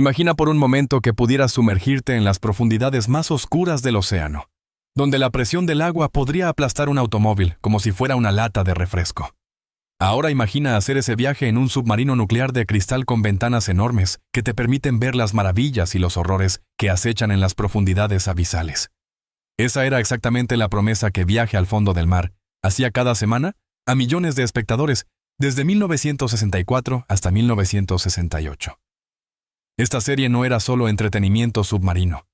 Imagina por un momento que pudieras sumergirte en las profundidades más oscuras del océano, donde la presión del agua podría aplastar un automóvil como si fuera una lata de refresco. Ahora imagina hacer ese viaje en un submarino nuclear de cristal con ventanas enormes que te permiten ver las maravillas y los horrores que acechan en las profundidades abisales. Esa era exactamente la promesa que Viaje al fondo del mar hacía cada semana a millones de espectadores desde 1964 hasta 1968. Esta serie no era solo entretenimiento submarino.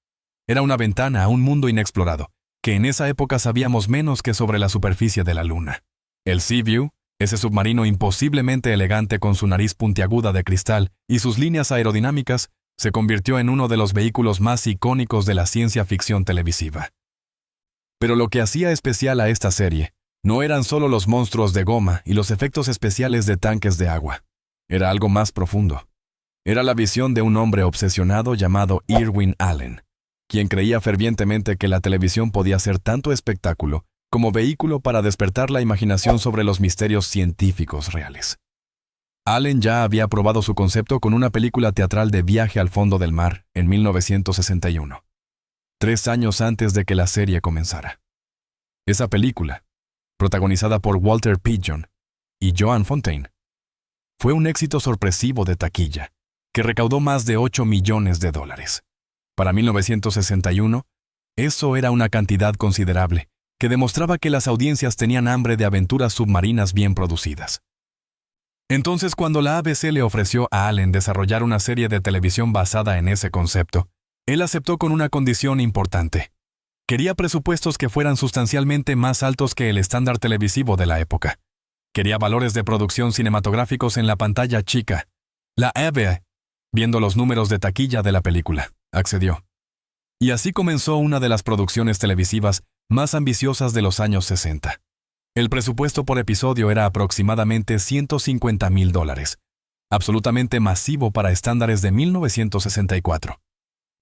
Era una ventana a un mundo inexplorado, que en esa época sabíamos menos que sobre la superficie de la Luna. El Seaview, ese submarino imposiblemente elegante con su nariz puntiaguda de cristal y sus líneas aerodinámicas, se convirtió en uno de los vehículos más icónicos de la ciencia ficción televisiva. Pero lo que hacía especial a esta serie no eran solo los monstruos de goma y los efectos especiales de tanques de agua. Era algo más profundo. Era la visión de un hombre obsesionado llamado Irwin Allen, quien creía fervientemente que la televisión podía ser tanto espectáculo como vehículo para despertar la imaginación sobre los misterios científicos reales. Allen ya había probado su concepto con una película teatral de Viaje al fondo del mar en 1961, 3 años antes de que la serie comenzara. Esa película, protagonizada por Walter Pidgeon y Joan Fontaine, fue un éxito sorpresivo de taquilla, que recaudó más de $8 millones. Para 1961, eso era una cantidad considerable, que demostraba que las audiencias tenían hambre de aventuras submarinas bien producidas. Entonces, cuando la ABC le ofreció a Allen desarrollar una serie de televisión basada en ese concepto, él aceptó con una condición importante. Quería presupuestos que fueran sustancialmente más altos que el estándar televisivo de la época. Quería valores de producción cinematográficos en la pantalla chica. La ABC, viendo los números de taquilla de la película, accedió. Y así comenzó una de las producciones televisivas más ambiciosas de los años 60. El presupuesto por episodio era aproximadamente $150,000, absolutamente masivo para estándares de 1964.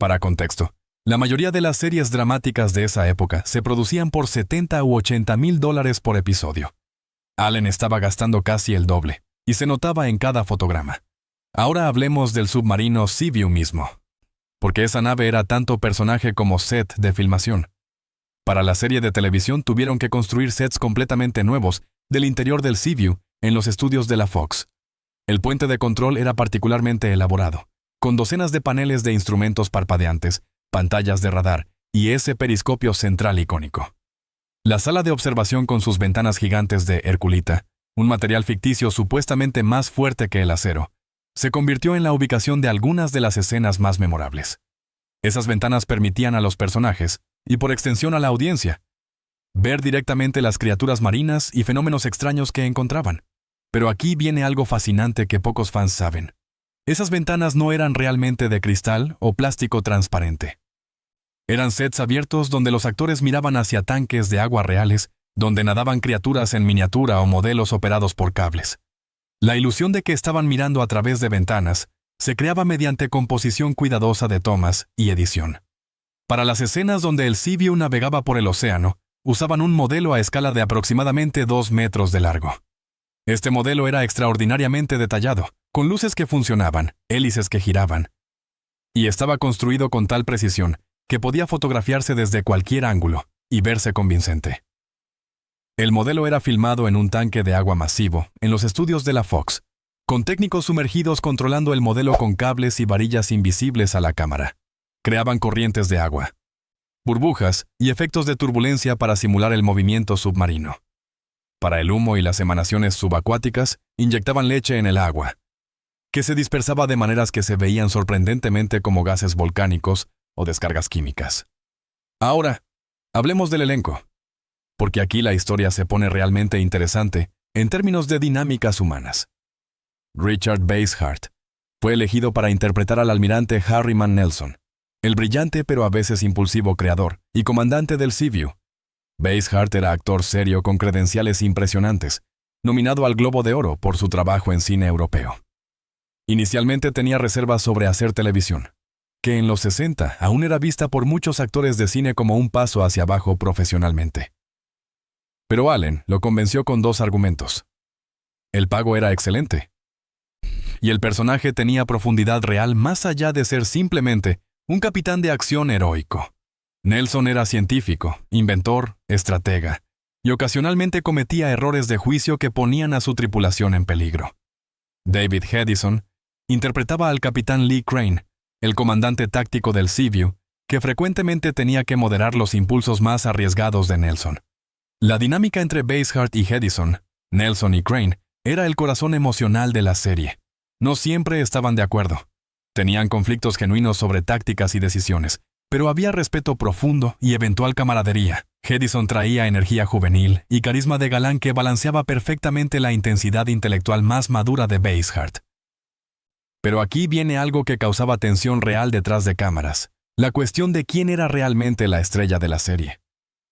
Para contexto, la mayoría de las series dramáticas de esa época se producían por $70,000 u $80,000 por episodio. Allen estaba gastando casi el doble, y se notaba en cada fotograma. Ahora hablemos del submarino Seaview mismo, porque esa nave era tanto personaje como set de filmación. Para la serie de televisión tuvieron que construir sets completamente nuevos del interior del Seaview en los estudios de la Fox. El puente de control era particularmente elaborado, con docenas de paneles de instrumentos parpadeantes, pantallas de radar y ese periscopio central icónico. La sala de observación con sus ventanas gigantes de herculita, un material ficticio supuestamente más fuerte que el acero, se convirtió en la ubicación de algunas de las escenas más memorables. Esas ventanas permitían a los personajes, y por extensión a la audiencia, ver directamente las criaturas marinas y fenómenos extraños que encontraban. Pero aquí viene algo fascinante que pocos fans saben. Esas ventanas no eran realmente de cristal o plástico transparente. Eran sets abiertos donde los actores miraban hacia tanques de agua reales, donde nadaban criaturas en miniatura o modelos operados por cables. La ilusión de que estaban mirando a través de ventanas se creaba mediante composición cuidadosa de tomas y edición. Para las escenas donde el Seaview navegaba por el océano, usaban un modelo a escala de aproximadamente 2 metros de largo. Este modelo era extraordinariamente detallado, con luces que funcionaban, hélices que giraban, y estaba construido con tal precisión que podía fotografiarse desde cualquier ángulo y verse convincente. El modelo era filmado en un tanque de agua masivo, en los estudios de la Fox, con técnicos sumergidos controlando el modelo con cables y varillas invisibles a la cámara. Creaban corrientes de agua, burbujas y efectos de turbulencia para simular el movimiento submarino. Para el humo y las emanaciones subacuáticas, inyectaban leche en el agua, que se dispersaba de maneras que se veían sorprendentemente como gases volcánicos o descargas químicas. Ahora, hablemos del elenco, porque aquí la historia se pone realmente interesante en términos de dinámicas humanas. Richard Basehart fue elegido para interpretar al almirante Harriman Nelson, el brillante pero a veces impulsivo creador y comandante del Seaview. Basehart era actor serio con credenciales impresionantes, nominado al Globo de Oro por su trabajo en cine europeo. Inicialmente tenía reservas sobre hacer televisión, que en los 60 aún era vista por muchos actores de cine como un paso hacia abajo profesionalmente. Pero Allen lo convenció con 2 argumentos. El pago era excelente y el personaje tenía profundidad real más allá de ser simplemente un capitán de acción heroico. Nelson era científico, inventor, estratega, y ocasionalmente cometía errores de juicio que ponían a su tripulación en peligro. David Hedison interpretaba al capitán Lee Crane, el comandante táctico del Seaview, que frecuentemente tenía que moderar los impulsos más arriesgados de Nelson. La dinámica entre Basehart y Hedison, Nelson y Crane, era el corazón emocional de la serie. No siempre estaban de acuerdo. Tenían conflictos genuinos sobre tácticas y decisiones, pero había respeto profundo y eventual camaradería. Hedison traía energía juvenil y carisma de galán que balanceaba perfectamente la intensidad intelectual más madura de Basehart. Pero aquí viene algo que causaba tensión real detrás de cámaras: la cuestión de quién era realmente la estrella de la serie.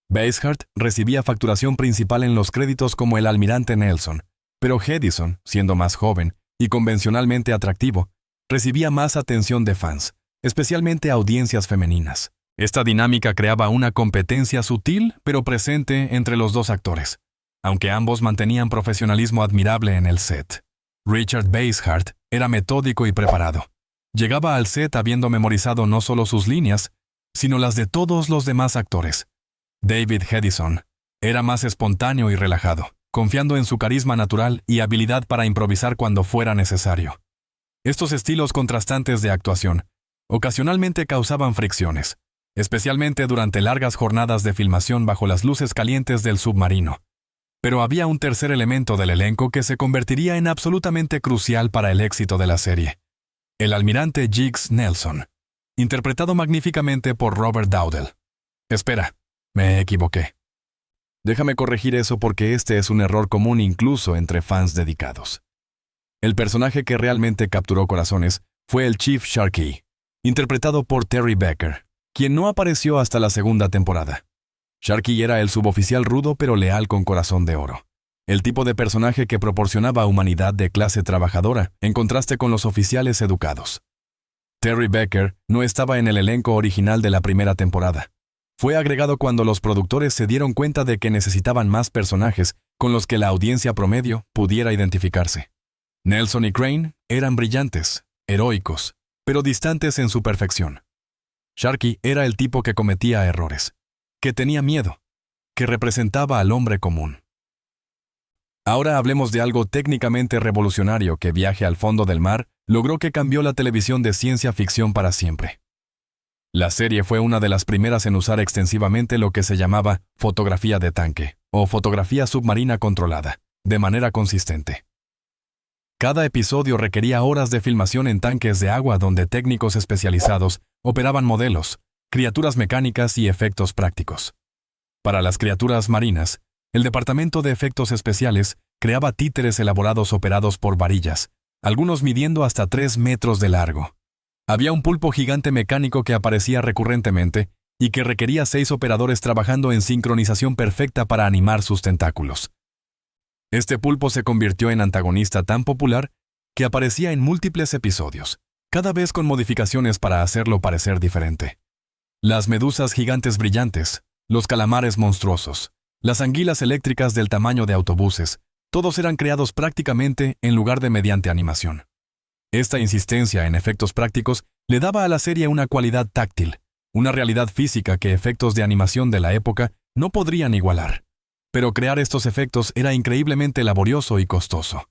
Basehart recibía facturación principal en los créditos como el almirante Nelson, pero Hedison, siendo más joven y convencionalmente atractivo, recibía más atención de fans, especialmente audiencias femeninas. Esta dinámica creaba una competencia sutil pero presente entre los dos actores, aunque ambos mantenían profesionalismo admirable en el set. Richard Basehart era metódico y preparado. Llegaba al set habiendo memorizado no solo sus líneas, sino las de todos los demás actores. David Hedison era más espontáneo y relajado, confiando en su carisma natural y habilidad para improvisar cuando fuera necesario. Estos estilos contrastantes de actuación ocasionalmente causaban fricciones, especialmente durante largas jornadas de filmación bajo las luces calientes del submarino. Pero había un tercer elemento del elenco que se convertiría en absolutamente crucial para el éxito de la serie: el almirante Jiggs Nelson, interpretado magníficamente por Robert Dowdell. Espera, me equivoqué. Déjame corregir eso porque este es un error común incluso entre fans dedicados. El personaje que realmente capturó corazones fue el Chief Sharkey, interpretado por Terry Becker, quien no apareció hasta la segunda temporada. Sharkey era el suboficial rudo pero leal con corazón de oro, el tipo de personaje que proporcionaba humanidad de clase trabajadora, en contraste con los oficiales educados. Terry Becker no estaba en el elenco original de la primera temporada. Fue agregado cuando los productores se dieron cuenta de que necesitaban más personajes con los que la audiencia promedio pudiera identificarse. Nelson y Crane eran brillantes, heroicos, pero distantes en su perfección. Sharkey era el tipo que cometía errores, que tenía miedo, que representaba al hombre común. Ahora hablemos de algo técnicamente revolucionario que Viaje al fondo del mar logró que cambió la televisión de ciencia ficción para siempre. La serie fue una de las primeras en usar extensivamente lo que se llamaba fotografía de tanque, o fotografía submarina controlada, de manera consistente. Cada episodio requería horas de filmación en tanques de agua donde técnicos especializados operaban modelos, criaturas mecánicas y efectos prácticos. Para las criaturas marinas, el Departamento de Efectos Especiales creaba títeres elaborados operados por varillas, algunos midiendo hasta 3 metros de largo. Había un pulpo gigante mecánico que aparecía recurrentemente y que requería 6 operadores trabajando en sincronización perfecta para animar sus tentáculos. Este pulpo se convirtió en antagonista tan popular que aparecía en múltiples episodios, cada vez con modificaciones para hacerlo parecer diferente. Las medusas gigantes brillantes, los calamares monstruosos, las anguilas eléctricas del tamaño de autobuses, todos eran creados prácticamente en lugar de mediante animación. Esta insistencia en efectos prácticos le daba a la serie una cualidad táctil, una realidad física que efectos de animación de la época no podrían igualar. Pero crear estos efectos era increíblemente laborioso y costoso.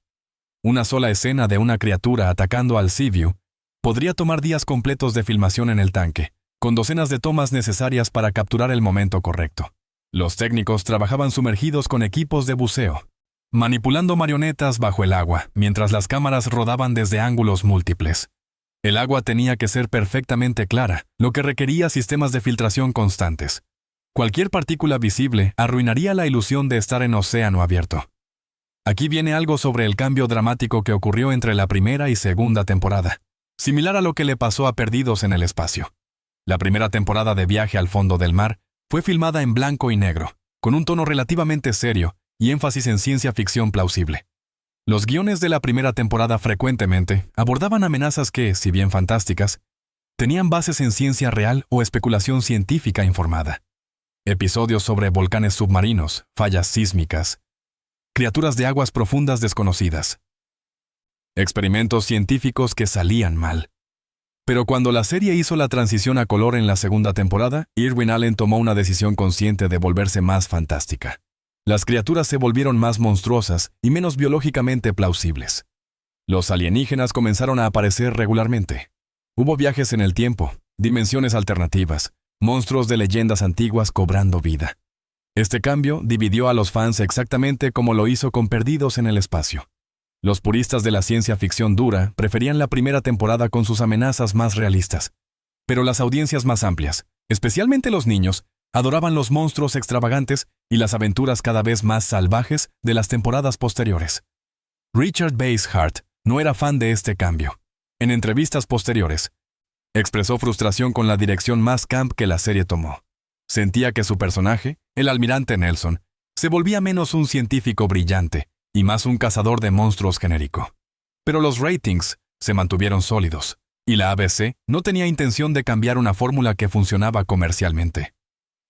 Una sola escena de una criatura atacando al Seaview podría tomar días completos de filmación en el tanque, con docenas de tomas necesarias para capturar el momento correcto. Los técnicos trabajaban sumergidos con equipos de buceo, manipulando marionetas bajo el agua, mientras las cámaras rodaban desde ángulos múltiples. El agua tenía que ser perfectamente clara, lo que requería sistemas de filtración constantes. Cualquier partícula visible arruinaría la ilusión de estar en océano abierto. Aquí viene algo sobre el cambio dramático que ocurrió entre la primera y segunda temporada, similar a lo que le pasó a Perdidos en el espacio. La primera temporada de Viaje al fondo del mar fue filmada en blanco y negro, con un tono relativamente serio y énfasis en ciencia ficción plausible. Los guiones de la primera temporada frecuentemente abordaban amenazas que, si bien fantásticas, tenían bases en ciencia real o especulación científica informada. Episodios sobre volcanes submarinos, fallas sísmicas, criaturas de aguas profundas desconocidas. Experimentos científicos que salían mal. Pero cuando la serie hizo la transición a color en la segunda temporada, Irwin Allen tomó una decisión consciente de volverse más fantástica. Las criaturas se volvieron más monstruosas y menos biológicamente plausibles. Los alienígenas comenzaron a aparecer regularmente. Hubo viajes en el tiempo, dimensiones alternativas, monstruos de leyendas antiguas cobrando vida. Este cambio dividió a los fans exactamente como lo hizo con Perdidos en el espacio. Los puristas de la ciencia ficción dura preferían la primera temporada con sus amenazas más realistas. Pero las audiencias más amplias, especialmente los niños, adoraban los monstruos extravagantes y las aventuras cada vez más salvajes de las temporadas posteriores. Richard Basehart no era fan de este cambio. En entrevistas posteriores, expresó frustración con la dirección más camp que la serie tomó. Sentía que su personaje, el almirante Nelson, se volvía menos un científico brillante y más un cazador de monstruos genérico. Pero los ratings se mantuvieron sólidos, y la ABC no tenía intención de cambiar una fórmula que funcionaba comercialmente.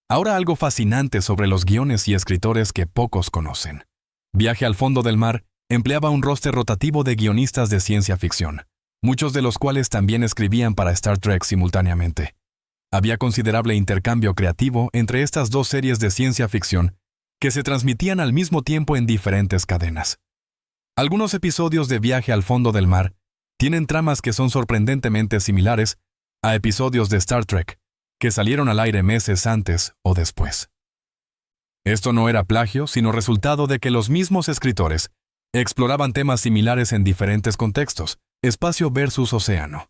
Ahora algo fascinante sobre los guiones y escritores que pocos conocen. Viaje al fondo del mar empleaba un roster rotativo de guionistas de ciencia ficción, muchos de los cuales también escribían para Star Trek simultáneamente. Había considerable intercambio creativo entre estas dos series de ciencia ficción que se transmitían al mismo tiempo en diferentes cadenas. Algunos episodios de Viaje al fondo del mar tienen tramas que son sorprendentemente similares a episodios de Star Trek que salieron al aire meses antes o después. Esto no era plagio, sino resultado de que los mismos escritores exploraban temas similares en diferentes contextos, espacio versus océano.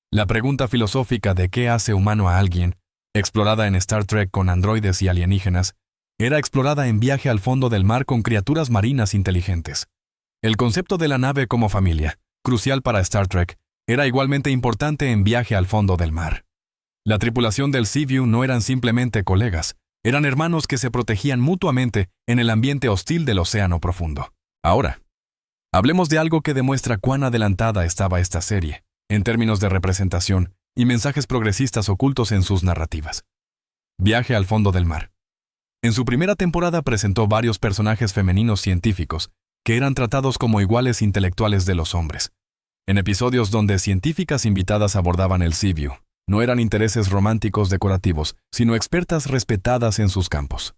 La pregunta filosófica de qué hace humano a alguien, explorada en Star Trek con androides y alienígenas, era explorada en Viaje al fondo del mar con criaturas marinas inteligentes. El concepto de la nave como familia, crucial para Star Trek, era igualmente importante en Viaje al fondo del mar. La tripulación del Seaview no eran simplemente colegas, eran hermanos que se protegían mutuamente en el ambiente hostil del océano profundo. Ahora, hablemos de algo que demuestra cuán adelantada estaba esta serie, en términos de representación y mensajes progresistas ocultos en sus narrativas. Viaje al fondo del mar. En su primera temporada presentó varios personajes femeninos científicos que eran tratados como iguales intelectuales de los hombres. En episodios donde científicas invitadas abordaban el Seaview, no eran intereses románticos decorativos, sino expertas respetadas en sus campos.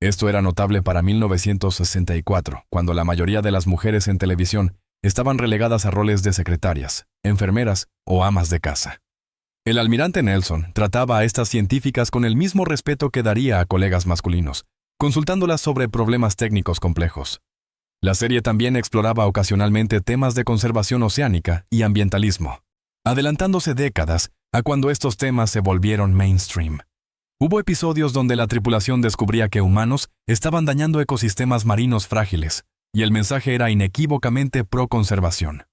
Esto era notable para 1964, cuando la mayoría de las mujeres en televisión estaban relegadas a roles de secretarias, enfermeras o amas de casa. El almirante Nelson trataba a estas científicas con el mismo respeto que daría a colegas masculinos, consultándolas sobre problemas técnicos complejos. La serie también exploraba ocasionalmente temas de conservación oceánica y ambientalismo, adelantándose décadas a cuando estos temas se volvieron mainstream. Hubo episodios donde la tripulación descubría que humanos estaban dañando ecosistemas marinos frágiles, y el mensaje era inequívocamente pro-conservación.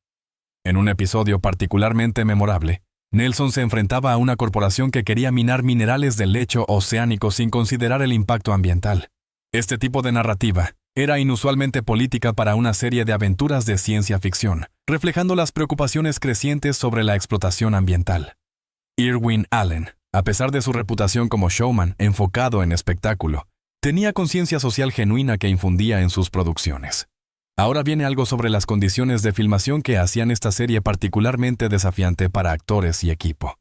En un episodio particularmente memorable, Nelson se enfrentaba a una corporación que quería minar minerales del lecho oceánico sin considerar el impacto ambiental. Este tipo de narrativa era inusualmente política para una serie de aventuras de ciencia ficción, reflejando las preocupaciones crecientes sobre la explotación ambiental. Irwin Allen, a pesar de su reputación como showman enfocado en espectáculo, tenía conciencia social genuina que infundía en sus producciones. Ahora viene algo sobre las condiciones de filmación que hacían esta serie particularmente desafiante para actores y equipo.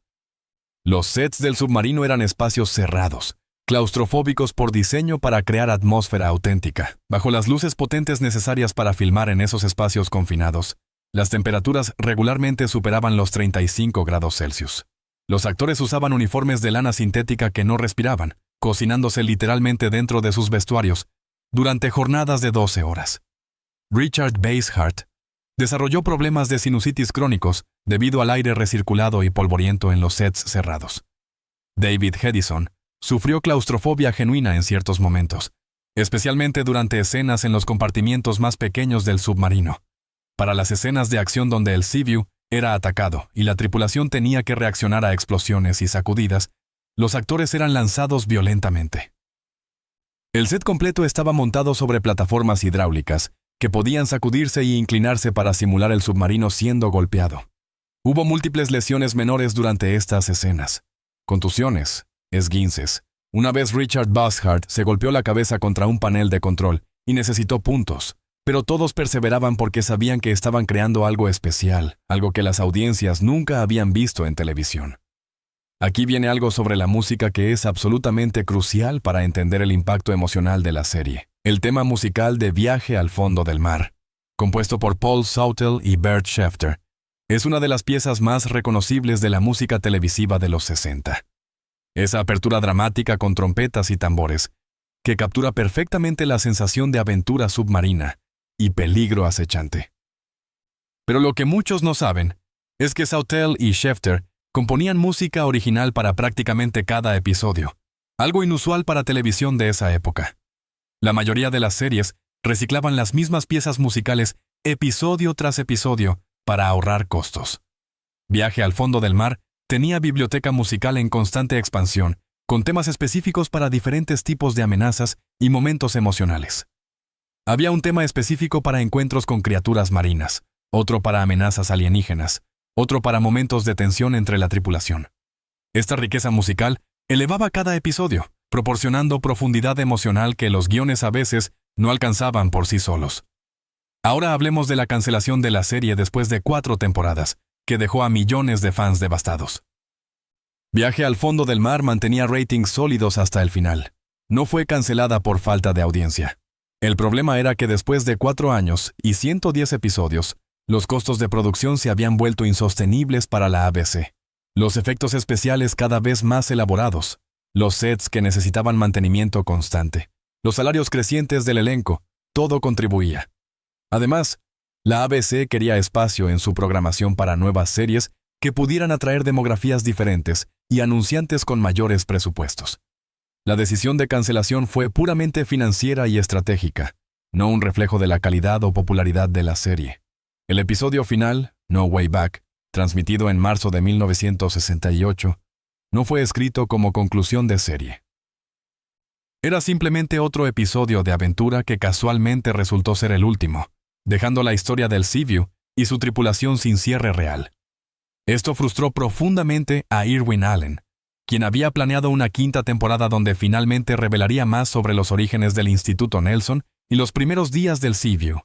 Los sets del submarino eran espacios cerrados, claustrofóbicos por diseño para crear atmósfera auténtica. Bajo las luces potentes necesarias para filmar en esos espacios confinados, las temperaturas regularmente superaban los 35 grados Celsius. Los actores usaban uniformes de lana sintética que no respiraban, cocinándose literalmente dentro de sus vestuarios, durante jornadas de 12 horas. Richard Basehart desarrolló problemas de sinusitis crónicos debido al aire recirculado y polvoriento en los sets cerrados. David Hedison sufrió claustrofobia genuina en ciertos momentos, especialmente durante escenas en los compartimientos más pequeños del submarino. Para las escenas de acción donde el Seaview era atacado y la tripulación tenía que reaccionar a explosiones y sacudidas, los actores eran lanzados violentamente. El set completo estaba montado sobre plataformas hidráulicas que podían sacudirse y inclinarse para simular el submarino siendo golpeado. Hubo múltiples lesiones menores durante estas escenas. Contusiones, esguinces. Una vez Richard Basehart se golpeó la cabeza contra un panel de control y necesitó puntos, pero todos perseveraban porque sabían que estaban creando algo especial, algo que las audiencias nunca habían visto en televisión. Aquí viene algo sobre la música que es absolutamente crucial para entender el impacto emocional de la serie. El tema musical de Viaje al fondo del mar, compuesto por Paul Sawtelle y Bert Schefter, es una de las piezas más reconocibles de la música televisiva de los 60. Esa apertura dramática con trompetas y tambores, que captura perfectamente la sensación de aventura submarina y peligro acechante. Pero lo que muchos no saben es que Sawtelle y Schefter componían música original para prácticamente cada episodio, algo inusual para televisión de esa época. La mayoría de las series reciclaban las mismas piezas musicales episodio tras episodio para ahorrar costos. Viaje al fondo del mar tenía biblioteca musical en constante expansión, con temas específicos para diferentes tipos de amenazas y momentos emocionales. Había un tema específico para encuentros con criaturas marinas, otro para amenazas alienígenas, otro para momentos de tensión entre la tripulación. Esta riqueza musical elevaba cada episodio, proporcionando profundidad emocional que los guiones a veces no alcanzaban por sí solos. Ahora hablemos de la cancelación de la serie después de 4 temporadas, que dejó a millones de fans devastados. Viaje al fondo del mar mantenía ratings sólidos hasta el final. No fue cancelada por falta de audiencia. El problema era que después de 4 años y 110 episodios, los costos de producción se habían vuelto insostenibles para la ABC. Los efectos especiales cada vez más elaborados, los sets que necesitaban mantenimiento constante, los salarios crecientes del elenco, todo contribuía. Además, la ABC quería espacio en su programación para nuevas series que pudieran atraer demografías diferentes y anunciantes con mayores presupuestos. La decisión de cancelación fue puramente financiera y estratégica, no un reflejo de la calidad o popularidad de la serie. El episodio final, No Way Back, transmitido en marzo de 1968, no fue escrito como conclusión de serie. Era simplemente otro episodio de aventura que casualmente resultó ser el último, dejando la historia del Seaview y su tripulación sin cierre real. Esto frustró profundamente a Irwin Allen, quien había planeado una 5ª temporada donde finalmente revelaría más sobre los orígenes del Instituto Nelson y los primeros días del Seaview.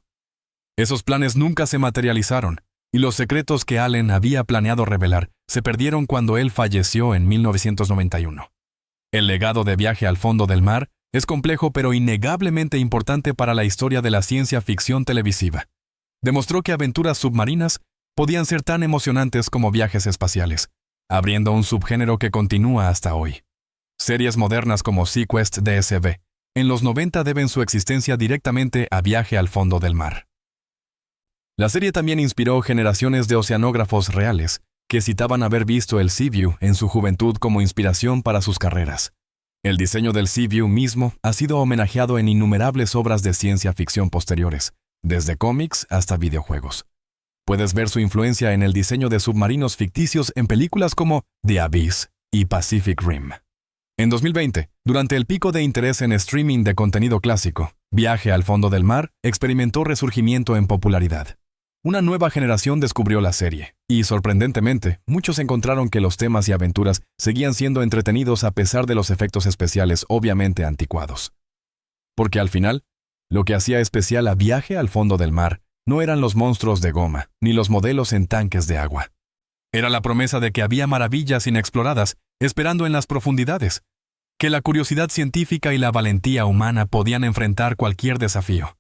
Esos planes nunca se materializaron, y los secretos que Allen había planeado revelar se perdieron cuando él falleció en 1991. El legado de Viaje al fondo del mar es complejo pero innegablemente importante para la historia de la ciencia ficción televisiva. Demostró que aventuras submarinas podían ser tan emocionantes como viajes espaciales, abriendo un subgénero que continúa hasta hoy. Series modernas como SeaQuest DSV en los 90 deben su existencia directamente a Viaje al fondo del mar. La serie también inspiró generaciones de oceanógrafos reales que citaban haber visto el Seaview en su juventud como inspiración para sus carreras. El diseño del Seaview mismo ha sido homenajeado en innumerables obras de ciencia ficción posteriores, desde cómics hasta videojuegos. Puedes ver su influencia en el diseño de submarinos ficticios en películas como The Abyss y Pacific Rim. En 2020, durante el pico de interés en streaming de contenido clásico, Viaje al fondo del mar experimentó resurgimiento en popularidad. Una nueva generación descubrió la serie, y sorprendentemente, muchos encontraron que los temas y aventuras seguían siendo entretenidos a pesar de los efectos especiales obviamente anticuados. Porque al final, lo que hacía especial a Viaje al fondo del mar no eran los monstruos de goma, ni los modelos en tanques de agua. Era la promesa de que había maravillas inexploradas esperando en las profundidades, que la curiosidad científica y la valentía humana podían enfrentar cualquier desafío.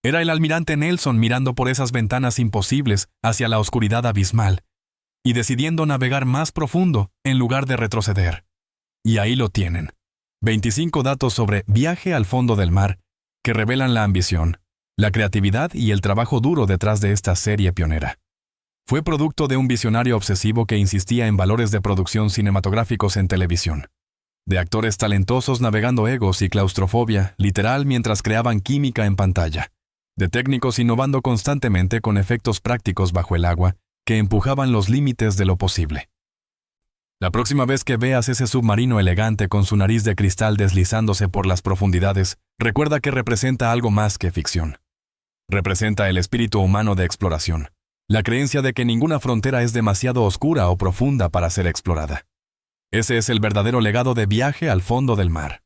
Era el almirante Nelson mirando por esas ventanas imposibles hacia la oscuridad abismal y decidiendo navegar más profundo en lugar de retroceder. Y ahí lo tienen. 25 datos sobre Viaje al fondo del mar que revelan la ambición, la creatividad y el trabajo duro detrás de esta serie pionera. Fue producto de un visionario obsesivo que insistía en valores de producción cinematográficos en televisión. De actores talentosos navegando egos y claustrofobia, literal mientras creaban química en pantalla. De técnicos innovando constantemente con efectos prácticos bajo el agua que empujaban los límites de lo posible. La próxima vez que veas ese submarino elegante con su nariz de cristal deslizándose por las profundidades, recuerda que representa algo más que ficción. Representa el espíritu humano de exploración, la creencia de que ninguna frontera es demasiado oscura o profunda para ser explorada. Ese es el verdadero legado de Viaje al fondo del mar.